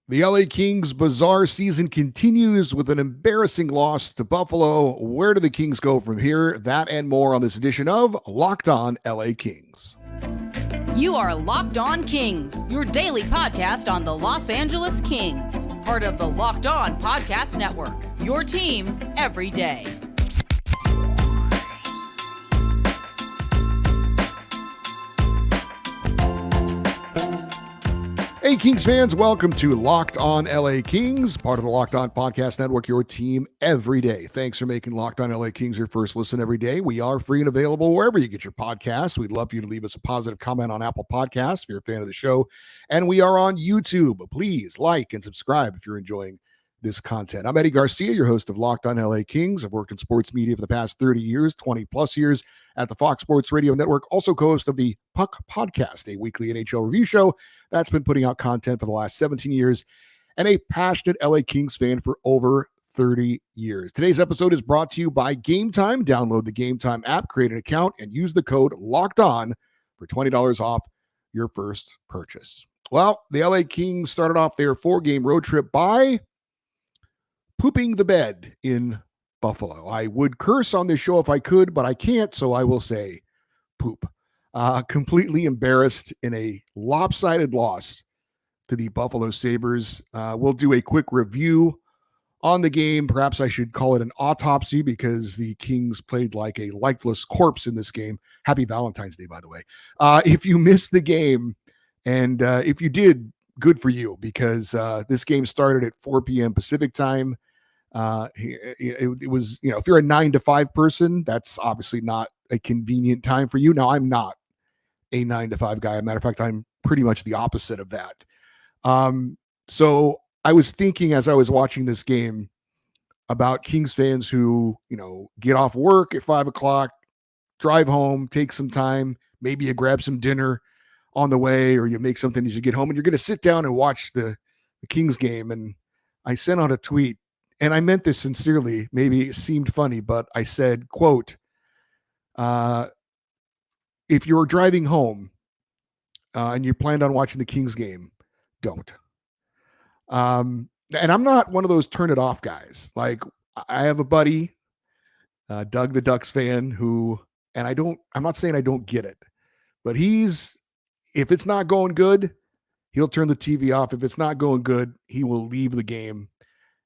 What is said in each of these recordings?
The LA Kings' bizarre season continues with an embarrassing loss to Buffalo. Where do the Kings go from here? That and more on this edition of Locked On LA Kings. You are Locked On Kings, your daily podcast on the Los Angeles Kings, part of the Locked On Podcast Network, your team every day. Hey, Kings fans, welcome to Locked On LA Kings, part of the Locked On Podcast Network, your team every day. Thanks for making Locked On LA Kings your first listen every day. We are free and available wherever you get your podcasts. We'd love for you to leave us a positive comment on Apple Podcasts if you're a fan of the show. And we are on YouTube. Please like and subscribe if you're enjoying this content. I'm Eddie Garcia, your host of Locked On LA Kings. I've worked in sports media for the past 30 years, 20 plus years at the Fox Sports Radio Network, also co-host of the Puck Podcast, a weekly NHL review show that's been putting out content for the last 17 years, and a passionate LA Kings fan for over 30 years. Today's episode is brought to you by Gametime. Download the Gametime app, create an account, and use the code LOCKEDON for $20 off your first purchase. Well, the LA Kings started off their 4-game road trip by pooping the bed in Buffalo. I would curse on this show if I could, but I can't, so I will say poop. Completely embarrassed in a lopsided loss to the Buffalo Sabres. We'll do a quick review on the game. Perhaps I should call it an autopsy because the Kings played like a lifeless corpse in this game. Happy Valentine's Day, by the way. If you missed the game, and if you did, good for you, because this game started at 4 p.m. Pacific time. It was, if you're a 9 to 5 person, that's obviously not a convenient time for you. Now, I'm not a 9 to 5 guy. As a matter of fact, I'm pretty much the opposite of that. So I was thinking as I was watching this game about Kings fans who, get off work at 5 o'clock, drive home, take some time, maybe you grab some dinner on the way, or you make something as you get home, and you're going to sit down and watch the Kings game. And I sent out a tweet, and I meant this sincerely. Maybe it seemed funny, but I said, quote, if you're driving home and you planned on watching the Kings game, don't. And I'm not one of those turn it off guys. Like, I have a buddy, Doug the Ducks fan, who, and I'm not saying I don't get it, but if it's not going good, he'll turn the TV off. If it's not going good, he will leave the game.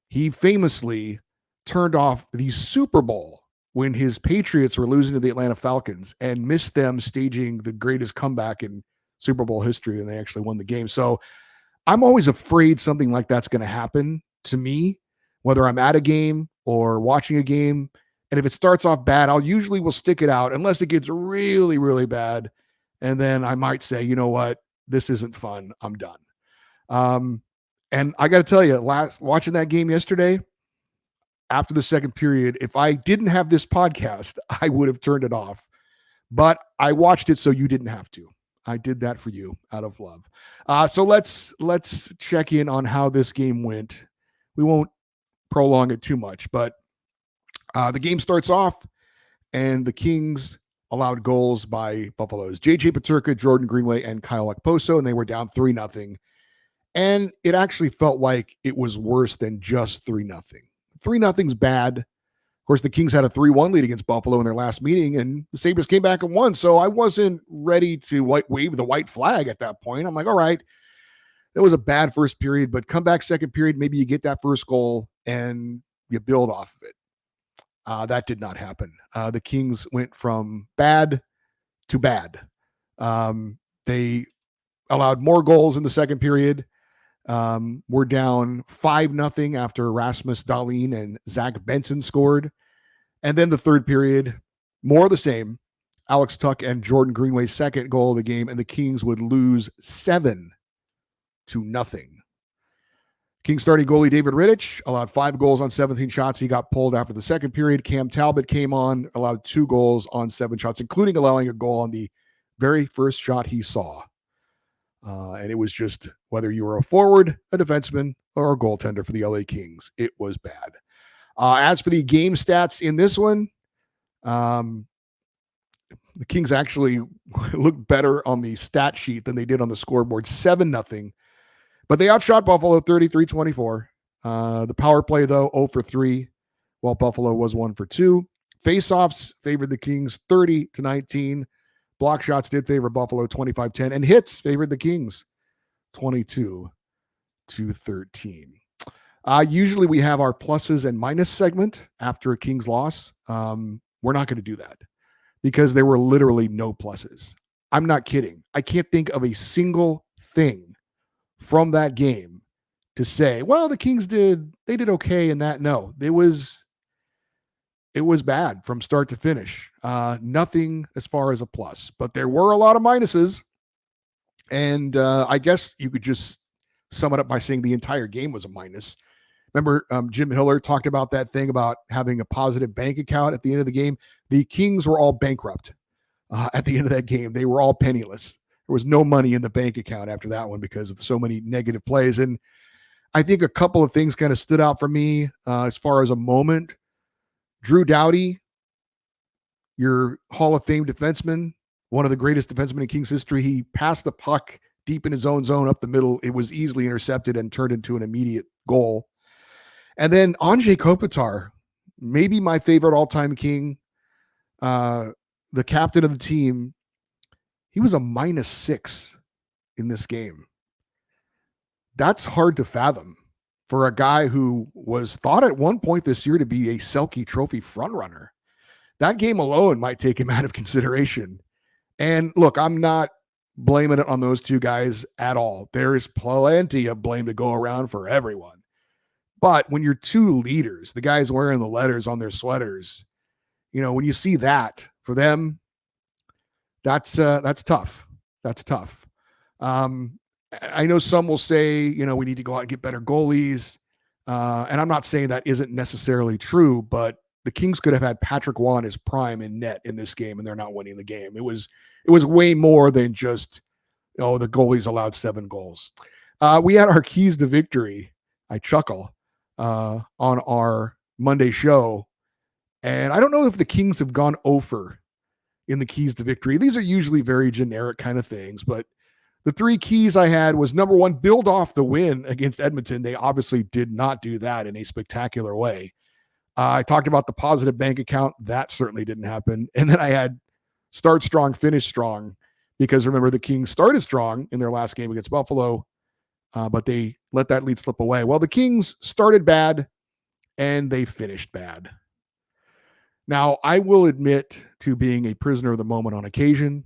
He famously turned off the Super Bowl when his Patriots were losing to the Atlanta Falcons and missed them staging the greatest comeback in Super Bowl history, and they actually won the game. So I'm always afraid something like that's going to happen to me, whether I'm at a game or watching a game. And if it starts off bad, I'll usually will stick it out unless it gets really, really bad. And then I might say, you know what, this isn't fun. I'm done. And I got to tell you, watching that game yesterday, after the second period, if I didn't have this podcast, I would have turned it off. But I watched it so you didn't have to. I did that for you out of love. So let's check in on how this game went. We won't prolong it too much, but the game starts off, and the Kings allowed goals by Buffalo's JJ Peterka, Jordan Greenway, and Kyle Okposo, and they were down 3-0. And it actually felt like it was worse than just 3-0. 3-0's bad. Of course, the Kings had a 3-1 lead against Buffalo in their last meeting, and the Sabres came back and won. So I wasn't ready to wave the white flag at that point. I'm like, all right, that was a bad first period, but come back second period, maybe you get that first goal and you build off of it. That did not happen. The Kings went from bad to bad. They allowed more goals in the second period. We're down 5-0 after Rasmus Dahlin and Zach Benson scored. And then the third period, more of the same. Alex Tuck and Jordan Greenway's second goal of the game, and the Kings would lose 7-0. Kings starting goalie David Rittich allowed 5 goals on 17 shots. He got pulled after the second period. Cam Talbot came on, allowed 2 goals on 7 shots, including allowing a goal on the very first shot he saw. And it was just whether you were a forward, a defenseman, or a goaltender for the LA Kings, it was bad. As for the game stats in this one, the Kings actually looked better on the stat sheet than they did on the scoreboard. 7-0 But they outshot Buffalo 33-24. The power play, though, 0 for 3, while Buffalo was 1 for 2. Faceoffs favored the Kings 30-19. Block shots did favor Buffalo 25-10. And hits favored the Kings 22-13. Usually we have our pluses and minus segment after a Kings loss. We're not going to do that because there were literally no pluses. I'm not kidding. I can't think of a single thing from that game to say, well, the Kings did okay in that. No, it was bad from start to finish. Nothing as far as a plus, but there were a lot of minuses. And I guess you could just sum it up by saying the entire game was a minus. Remember, Jim Hiller talked about that thing about having a positive bank account at the end of the game. The Kings were all bankrupt at the end of that game. They were all penniless. There was no money in the bank account after that one because of so many negative plays. And I think a couple of things kind of stood out for me as far as a moment. Drew Doughty, your Hall of Fame defenseman, one of the greatest defensemen in Kings history. He passed the puck deep in his own zone up the middle. It was easily intercepted and turned into an immediate goal. And then Anze Kopitar, maybe my favorite all-time King, the captain of the team, he was a -6 in this game. That's hard to fathom for a guy who was thought at one point this year to be a Selke Trophy frontrunner. That game alone might take him out of consideration. And look, I'm not blaming it on those two guys at all. There is plenty of blame to go around for everyone. But when you're two leaders, the guys wearing the letters on their sweaters, when you see that for them, that's tough. That's tough. I know some will say, we need to go out and get better goalies. And I'm not saying that isn't necessarily true, but the Kings could have had Patrick Waugh in his prime in net in this game, and they're not winning the game. It was way more than just, the goalies allowed 7 goals. We had our keys to victory. I chuckle on our Monday show. And I don't know if the Kings have gone over in the keys to victory. These are usually very generic kind of things, but the 3 keys I had was, number 1, build off the win against Edmonton. They obviously did not do that in a spectacular way. I talked about the positive bank account. That certainly didn't happen. And then I had start strong, finish strong, because remember, the Kings started strong in their last game against Buffalo, but they let that lead slip away. Well, the Kings started bad and they finished bad. Now, I will admit to being a prisoner of the moment on occasion,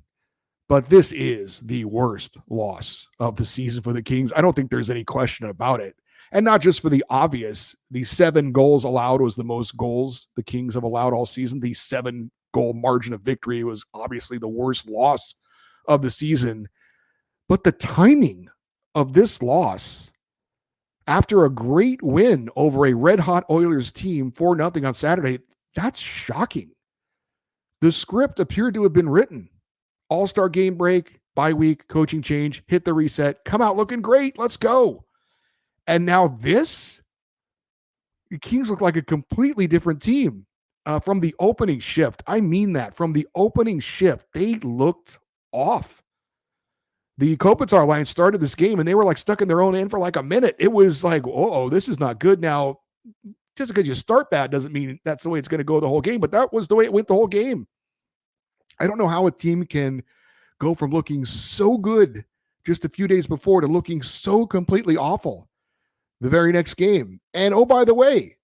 but this is the worst loss of the season for the Kings. I don't think there's any question about it. And not just for the obvious. The 7 goals allowed was the most goals the Kings have allowed all season. The 7-goal margin of victory was obviously the worst loss of the season. But the timing of this loss, after a great win over a red-hot Oilers team 4-0 on Saturday, that's shocking. The script appeared to have been written. All-star game break, bye week, coaching change, hit the reset, come out looking great, let's go. And now the Kings look like a completely different team from the opening shift. I mean that. From the opening shift, they looked off. The Kopitar line started this game, and they were like stuck in their own end for like a minute. It was like, oh, this is not good. Now, just because you start bad doesn't mean that's the way it's going to go the whole game, but that was the way it went the whole game. I don't know how a team can go from looking so good just a few days before to looking so completely awful the very next game. And oh, by the way,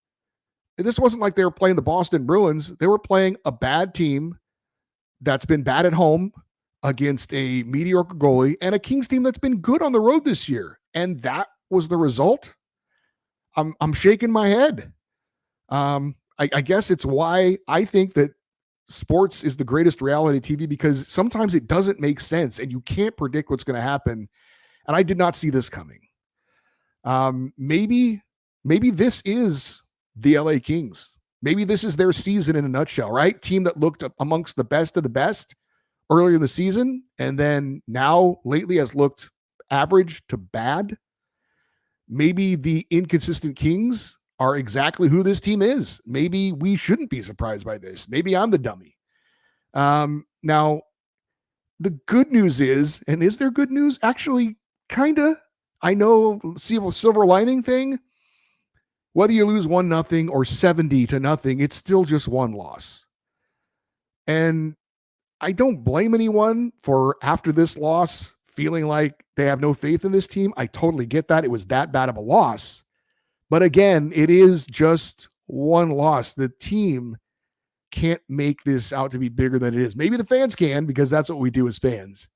this wasn't like they were playing the Boston Bruins. They were playing a bad team that's been bad at home against a mediocre goalie and a Kings team that's been good on the road this year. And that was the result. I'm shaking my head. I guess it's why I think that sports is the greatest reality TV, because sometimes it doesn't make sense and you can't predict what's going to happen. And I did not see this coming. Maybe this is the LA Kings. Maybe this is their season in a nutshell, right? Team that looked amongst the best of the best earlier in the season, and then now lately has looked average to bad. Maybe the inconsistent Kings are exactly who this team is. Maybe we shouldn't be surprised by this. Maybe I'm the dummy. Now, the good news is, and is there good news? Actually, kind of. I know silver lining thing, whether you lose 1-0 or 70-0, it's still just one loss. And I don't blame anyone for after this loss feeling like they have no faith in this team. I totally get that. It was that bad of a loss. But again, it is just one loss. The team can't make this out to be bigger than it is. Maybe the fans can, because that's what we do as fans.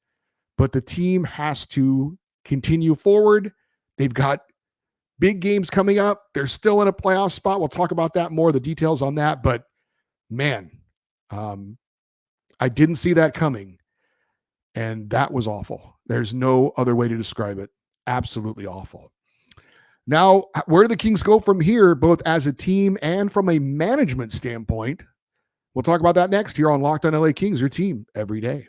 But the team has to continue forward. They've got big games coming up. They're still in a playoff spot. We'll talk about that more, the details on that. But man, I didn't see that coming. And that was awful. There's no other way to describe it. Absolutely awful. Now, where do the Kings go from here, both as a team and from a management standpoint? We'll talk about that next here on Locked On LA Kings, your team every day.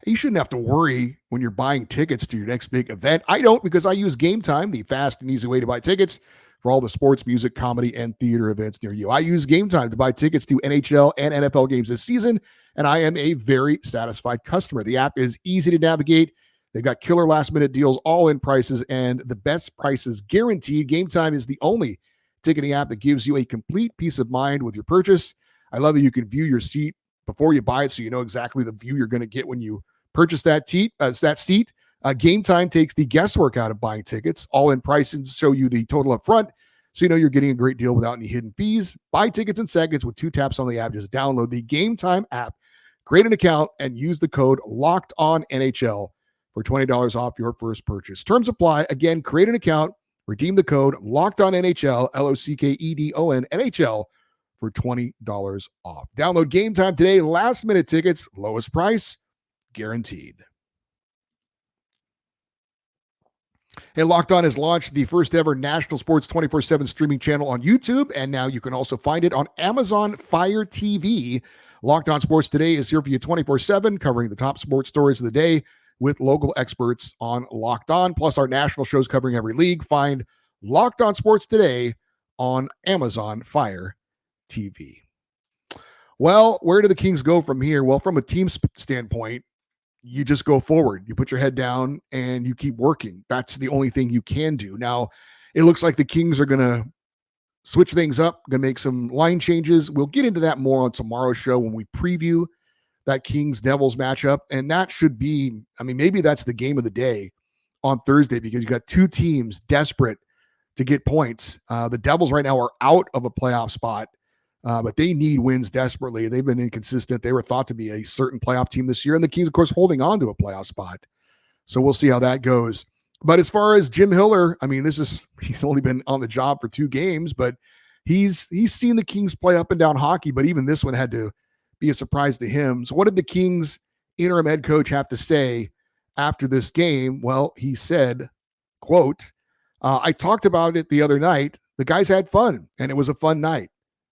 You shouldn't have to worry when you're buying tickets to your next big event. I don't, because I use Gametime, the fast and easy way to buy tickets for all the sports, music, comedy, and theater events near you. I use Gametime to buy tickets to NHL and NFL games this season, and I am a very satisfied customer. The app is easy to navigate. They've got killer last-minute deals, all-in prices, and the best prices guaranteed. Gametime is the only ticketing app that gives you a complete peace of mind with your purchase. I love that you can view your seat before you buy it, so you know exactly the view you're going to get when you purchase that seat. Gametime takes the guesswork out of buying tickets. All-in prices show you the total up front, so you know you're getting a great deal without any hidden fees. Buy tickets in seconds with 2 taps on the app. Just download the Gametime app, create an account, and use the code LOCKEDONNHL for $20 off your first purchase. Terms apply. Again, create an account, redeem the code LOCKEDONNHL, LOCKEDON NHL, for $20 off. Download Gametime today. Last-minute tickets, lowest price, guaranteed. Hey, Locked On has launched the first ever national sports 24/7 streaming channel on YouTube, and now you can also find it on Amazon Fire TV. Locked On Sports Today is here for you 24/7, covering the top sports stories of the day with local experts on Locked On, plus our national shows covering every league. Find Locked On Sports Today on Amazon Fire TV. Well, where do the Kings go from here? Well, from a team standpoint, you just go forward. You put your head down and you keep working. That's the only thing you can do. Now, it looks like the Kings are going to switch things up, going to make some line changes. We'll get into that more on tomorrow's show when we preview that Kings-Devils matchup. And that should be, maybe that's the game of the day on Thursday, because you got two teams desperate to get points. The Devils right now are out of a playoff spot, but they need wins desperately. They've been inconsistent. They were thought to be a certain playoff team this year, and the Kings, of course, holding on to a playoff spot. So we'll see how that goes. But as far as Jim Hiller, he's only been on the job for 2 games, but he's seen the Kings play up and down hockey, but even this one had to be a surprise to him. So what did the Kings interim head coach have to say after this game? Well, he said, quote, I talked about it the other night. The guys had fun, and it was a fun night.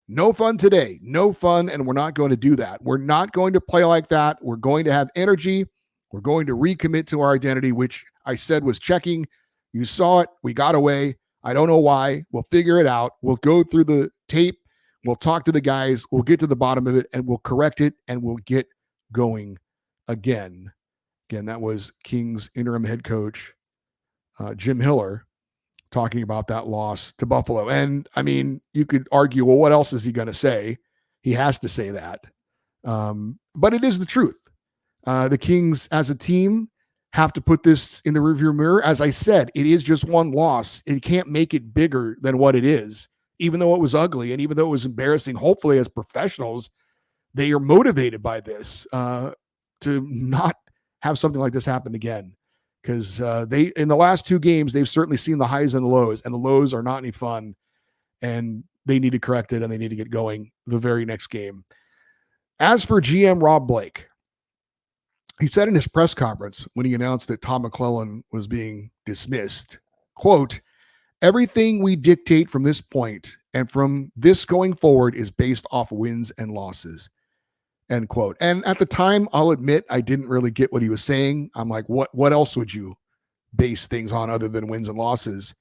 No fun today. No fun, and we're not going to do that. We're not going to play like that. We're going to have energy. We're going to recommit to our identity, which I said was checking. You saw it. We got away. I don't know why. We'll figure it out. We'll go through the tape. We'll talk to the guys. We'll get to the bottom of it, and we'll correct it, and we'll get going again. Again, that was Kings interim head coach Jim Hiller talking about that loss to Buffalo. And you could argue, well, what else is he going to say? He has to say that. But it is the truth. The Kings as a team have to put this in the rearview mirror. As I said, it is just one loss. It can't make it bigger than what it is, even though it was ugly and even though it was embarrassing. Hopefully, as professionals, they are motivated by this to not have something like this happen again. Because they, in the last 2 games, they've certainly seen the highs and the lows are not any fun, and they need to correct it, and they need to get going the very next game. As for GM Rob Blake, he said in his press conference when he announced that Tom McClellan was being dismissed, quote, everything we dictate from this point and from this going forward is based off wins and losses, end quote. And at the time, I'll admit, I didn't really get what he was saying. I'm like, what else would you base things on other than wins and losses?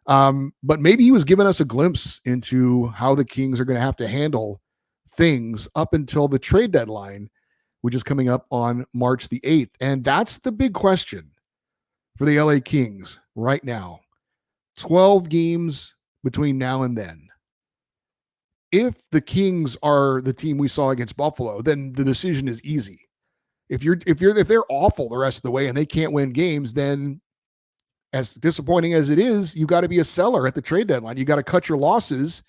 But maybe he was giving us a glimpse into how the Kings are going to have to handle things up until the trade deadline. which is coming up on March the 8th. And that's the big question for the LA Kings right now. 12 games between now and then. If the Kings are the team we saw against Buffalo, then the decision is easy. If they're awful the rest of the way and they can't win games, then as disappointing as it is, you got to be a seller at the trade deadline. You got to cut your losses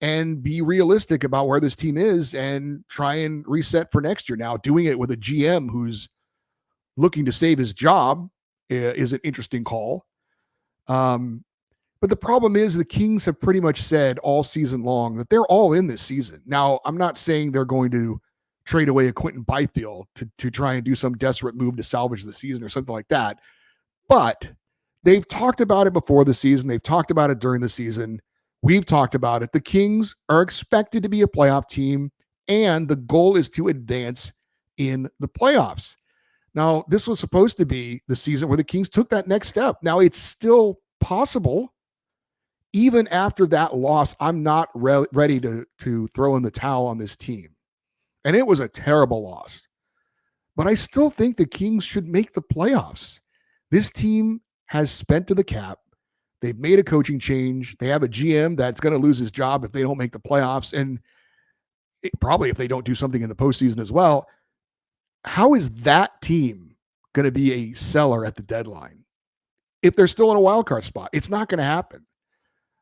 and be realistic about where this team is and try and reset for next year. Now, doing it with a GM who's looking to save his job is an interesting call. But the problem is the Kings have pretty much said all season long that they're all in this season. Now, I'm not saying they're going to trade away a Quentin Byfield to try and do some desperate move to salvage the season or something like that. But they've talked about it before the season. They've talked about it during the season. We've talked about it. The Kings are expected to be a playoff team, and the goal is to advance in the playoffs. Now, this was supposed to be the season where the Kings took that next step. Now, it's still possible. Even after that loss, I'm not ready to throw in the towel on this team. And it was a terrible loss. But I still think the Kings should make the playoffs. This team has spent to the cap. They've made a coaching change. They have a GM that's going to lose his job if they don't make the playoffs. And probably if they don't do something in the postseason as well. How is that team going to be a seller at the deadline if they're still in a wild card spot? It's not going to happen.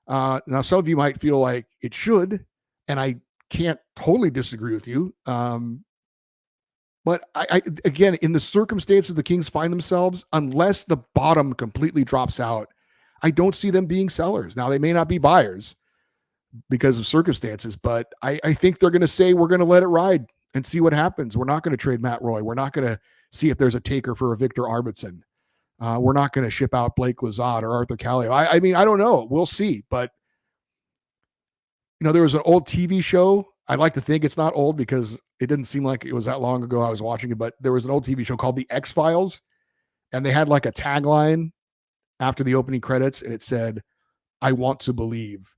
Now, some of you might feel like it should, and I can't totally disagree with you. But I again, in the circumstances the Kings find themselves, unless the bottom completely drops out, I don't see them being sellers. Now, they may not be buyers because of circumstances, but I think they're going to say, we're going to let it ride and see what happens. We're not going to trade Matt Roy. We're not going to see if there's a taker for a Victor Arvidsson. We're not going to ship out Blake Lizotte or Arthur Kallio. I mean, I don't know. We'll see. But, there was an old TV show. I'd like to think it's not old because it didn't seem like it was that long ago I was watching it. But there was an old TV show called The X-Files. And they had like a tagline after the opening credits. And it said, "I want to believe."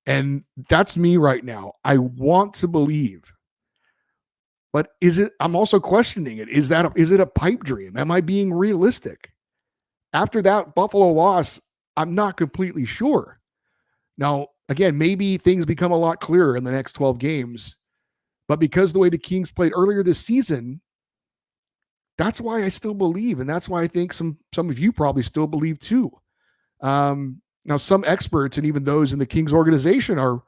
And that's me right now. I want to believe. But I'm also questioning it. Is it a pipe dream? Am I being realistic? After that Buffalo loss, I'm not completely sure. Now, again, maybe things become a lot clearer in the next 12 games. But because the way the Kings played earlier this season, that's why I still believe. And that's why I think some of you probably still believe too. Now, some experts and even those in the Kings organization are,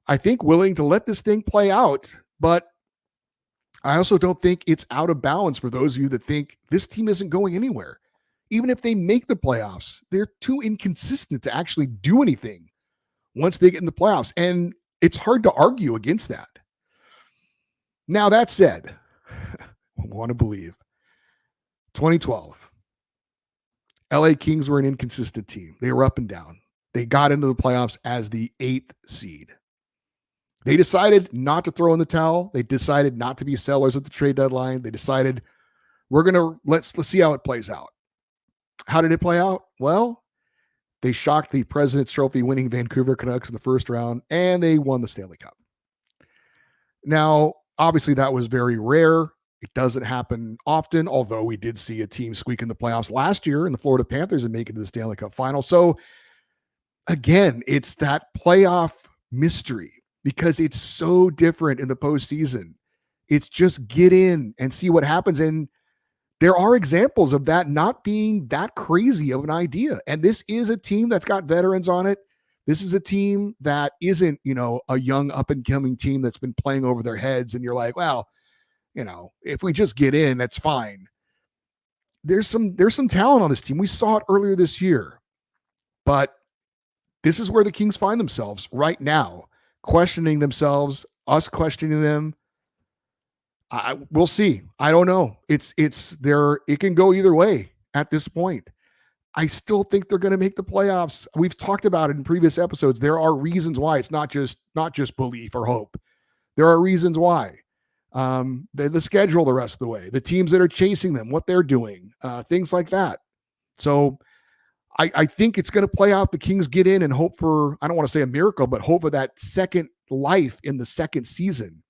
I think, willing to let this thing play out. But I also don't think it's out of balance for those of you that think this team isn't going anywhere. Even if they make the playoffs, they're too inconsistent to actually do anything once they get in the playoffs. And it's hard to argue against that. Now, that said, I want to believe 2012, LA Kings were an inconsistent team. They were up and down. They got into the playoffs as the 8th seed. They decided not to throw in the towel. They decided not to be sellers at the trade deadline. They decided let's see how it plays out. How did it play out? Well, they shocked the President's Trophy winning Vancouver Canucks in the first round, and they won the Stanley Cup. Now, obviously, that was very rare. It doesn't happen often, although we did see a team squeak in the playoffs last year in the Florida Panthers and make it to the Stanley Cup final. So, again, it's that playoff mystery because it's so different in the postseason. It's just get in and see what happens. And there are examples of that not being that crazy of an idea. And this is a team that's got veterans on it. This is a team that isn't, a young up and coming team that's been playing over their heads. And you're like, well, if we just get in, that's fine. There's some talent on this team. We saw it earlier this year, but this is where the Kings find themselves right now, questioning themselves, us questioning them. We'll see. I don't know. It's there. It can go either way at this point. I still think they're going to make the playoffs. We've talked about it in previous episodes. There are reasons why. It's not just belief or hope. There are reasons why. The schedule the rest of the way, the teams that are chasing them, what they're doing, things like that. So I think it's going to play out. The Kings get in and hope for, I don't want to say a miracle, but hope for that second life in the second season.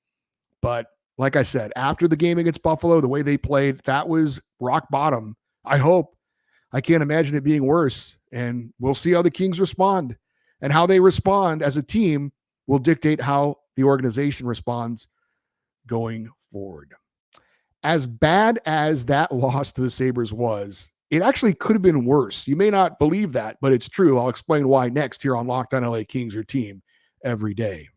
But Like I said, after the game against Buffalo, the way they played, that was rock bottom. I hope. I can't imagine it being worse. And we'll see how the Kings respond. And how they respond as a team will dictate how the organization responds going forward. As bad as that loss to the Sabres was, it actually could have been worse. You may not believe that, but it's true. I'll explain why next here on Locked On LA Kings, your team every day.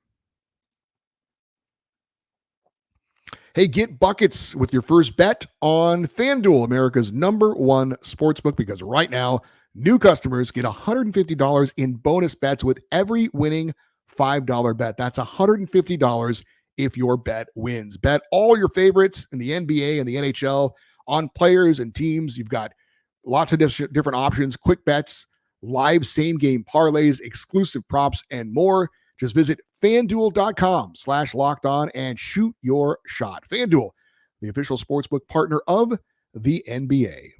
Hey, get buckets with your first bet on FanDuel, America's #1 sportsbook, because right now, new customers get $150 in bonus bets with every winning $5 bet. That's $150 if your bet wins. Bet all your favorites in the NBA and the NHL on players and teams. You've got lots of different options, quick bets, live same-game parlays, exclusive props, and more. Just visit FanDuel.com/lockedon and shoot your shot. FanDuel, the official sportsbook partner of the NBA.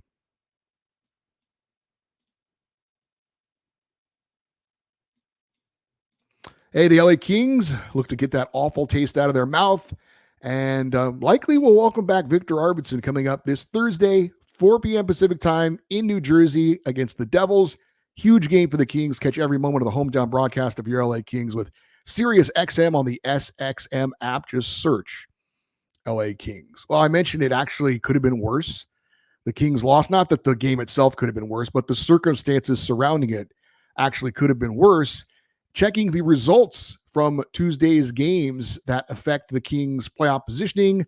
Hey, the LA Kings look to get that awful taste out of their mouth, and likely will welcome back Victor Arvidsson coming up this Thursday, 4 p.m. Pacific time in New Jersey against the Devils. Huge game for the Kings. Catch every moment of the hometown broadcast of your LA Kings with Sirius XM on the SXM app. Just search LA Kings. Well, I mentioned it actually could have been worse. The Kings lost. Not that the game itself could have been worse, but the circumstances surrounding it actually could have been worse. Checking the results from Tuesday's games that affect the Kings' playoff positioning.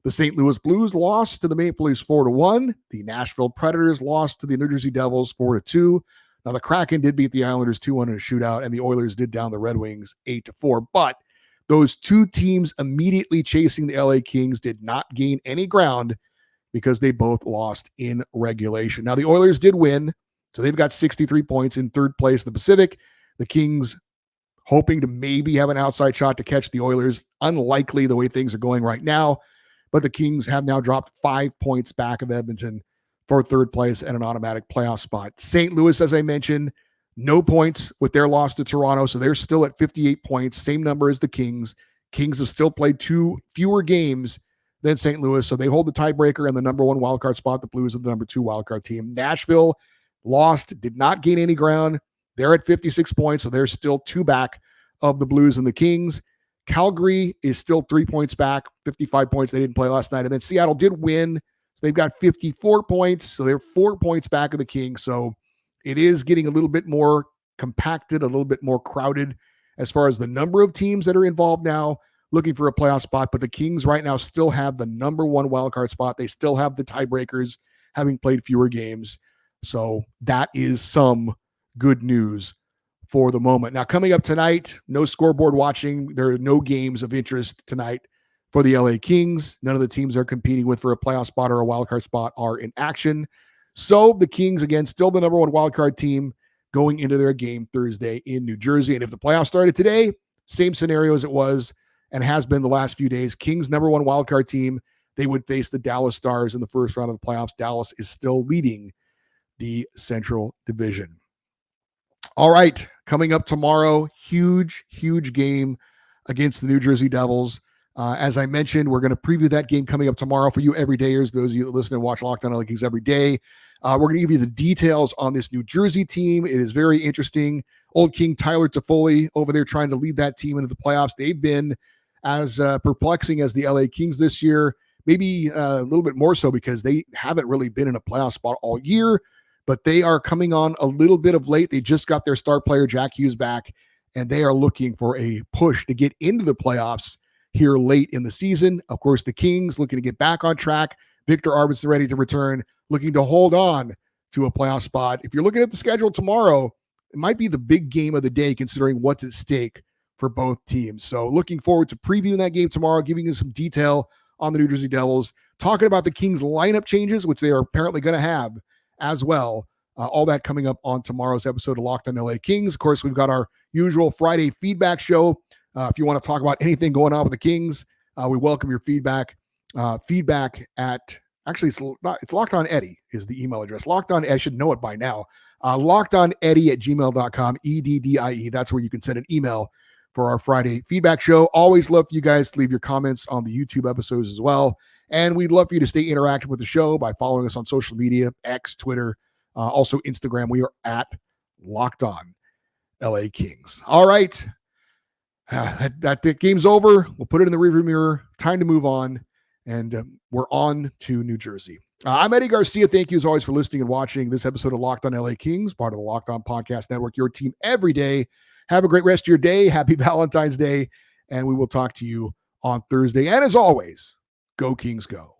The St. Louis Blues lost to the Maple Leafs 4-1. The Nashville Predators lost to the New Jersey Devils 4-2. Now, the Kraken did beat the Islanders 2-1 in a shootout, and the Oilers did down the Red Wings 8-4. But those two teams immediately chasing the LA Kings did not gain any ground because they both lost in regulation. Now, the Oilers did win, so they've got 63 points in third place in the Pacific. The Kings hoping to maybe have an outside shot to catch the Oilers. Unlikely the way things are going right now, but the Kings have now dropped 5 points back of Edmonton for third place and an automatic playoff spot. St. Louis, as I mentioned, no points with their loss to Toronto, so they're still at 58 points, same number as the Kings. Kings have still played 2 fewer games than St. Louis, so they hold the tiebreaker and the #1 wildcard spot. The Blues are the #2 wildcard team. Nashville lost, did not gain any ground. They're at 56 points, so they're still 2 back of the Blues and the Kings. Calgary is still 3 points back, 55 points. They didn't play last night. And then Seattle did win, so they've got 54 points, so they're 4 points back of the Kings. So it is getting a little bit more compacted, a little bit more crowded as far as the number of teams that are involved now looking for a playoff spot. But the Kings right now still have the #1 wildcard spot. They still have the tiebreakers, having played fewer games. So that is some good news for the moment. Now, coming up tonight, no scoreboard watching. There are no games of interest tonight for the LA Kings. None of the teams they're competing with for a playoff spot or a wildcard spot are in action. So the Kings, again, still the #1 wildcard team going into their game Thursday in New Jersey. And if the playoffs started today, same scenario as it was and has been the last few days. Kings #1 wildcard team, they would face the Dallas Stars in the first round of the playoffs. Dallas is still leading the Central Division. All right, coming up tomorrow, huge game against the New Jersey Devils. As I mentioned, we're going to preview that game coming up tomorrow for you everydayers, those of you that listen and watch Locked On LA Kings every day. We're going to give you the details on this New Jersey team. It is very interesting. Old King Tyler Toffoli over there trying to lead that team into the playoffs. They've been as perplexing as the LA Kings this year, maybe a little bit more so because they haven't really been in a playoff spot all year. But they are coming on a little bit of late. They just got their star player, Jack Hughes, back, and they are looking for a push to get into the playoffs here late in the season. Of course, the Kings looking to get back on track. Victor Arvidsson ready to return, looking to hold on to a playoff spot. If you're looking at the schedule tomorrow, it might be the big game of the day considering what's at stake for both teams. So looking forward to previewing that game tomorrow, giving you some detail on the New Jersey Devils, talking about the Kings lineup changes, which they are apparently going to have as well. All that coming up on tomorrow's episode of Locked On LA Kings. Of course, we've got our usual Friday feedback show. If you want to talk about anything going on with the Kings, we welcome your feedback. Feedback at, actually, it's Locked On Eddie is the email address. Locked On, I should know it by now. LockedOnEddie@gmail.com, EDDIE. That's where you can send an email for our Friday feedback show. Always love for you guys to leave your comments on the YouTube episodes as well. And we'd love for you to stay interactive with the show by following us on social media, X, Twitter, also Instagram. We are at Locked On LA Kings. All right. That game's over. We'll put it in the rearview mirror. Time to move on. And we're on to New Jersey. I'm Eddie Garcia. Thank you as always for listening and watching this episode of Locked On LA Kings, part of the Locked On Podcast Network, your team every day. Have a great rest of your day. Happy Valentine's Day. And we will talk to you on Thursday. And as always, go Kings go.